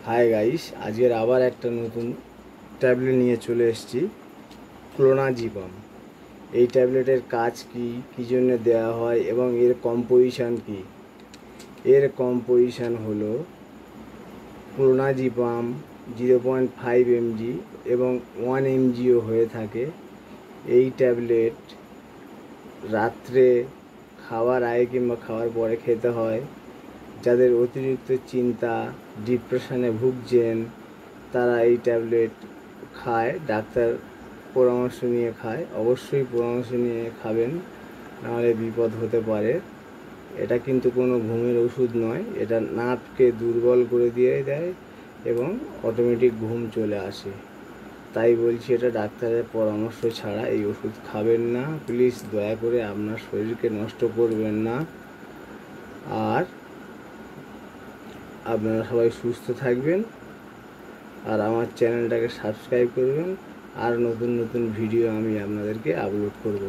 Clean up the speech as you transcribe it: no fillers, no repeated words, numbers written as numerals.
Hi guys, আজকের আবার একটা নতুন ট্যাবলেট নিয়ে চলে এসেছি, ক্লোনাজিপাম। এই ট্যাবলেটের কাজ কি, কী জন্য দেওয়া হয় এবং এর কম্পোজিশান কি? এর কম্পোজিশান হলো ক্লোনাজিপাম 0.5 mg এবং 1 mgও হয়ে থাকে। এই ট্যাবলেট রাত্রে খাওয়ার আগে কিংবা খাওয়ার পরে খেতে হয়। যাদের অতিরিক্ত চিন্তা, ডিপ্রেশনে ভুগছেন, তারা এই ট্যাবলেট খায়, ডাক্তার পরামর্শ নিয়ে খায়। অবশ্যই পরামর্শ নিয়ে খাবেন, নাহলে বিপদ হতে পারে। এটা কিন্তু কোনো ঘুমের ওষুধ নয়, এটা নার্ভকে দুর্বল করে দিয়ে দেয় এবং অটোমেটিক ঘুম চলে আসে। তাই বলছি, এটা ডাক্তারের পরামর্শ ছাড়া এই ওষুধ খাবেন না। প্লিজ দয়া করে আপনার শরীরকে নষ্ট করবেন না। আর আপনারা সবাই সুস্থ থাকবেন, আর আমার চ্যানেলটাকে সাবস্ক্রাইব করবেন। আর নতুন নতুন ভিডিও আমি আপনাদেরকে আপলোড করব।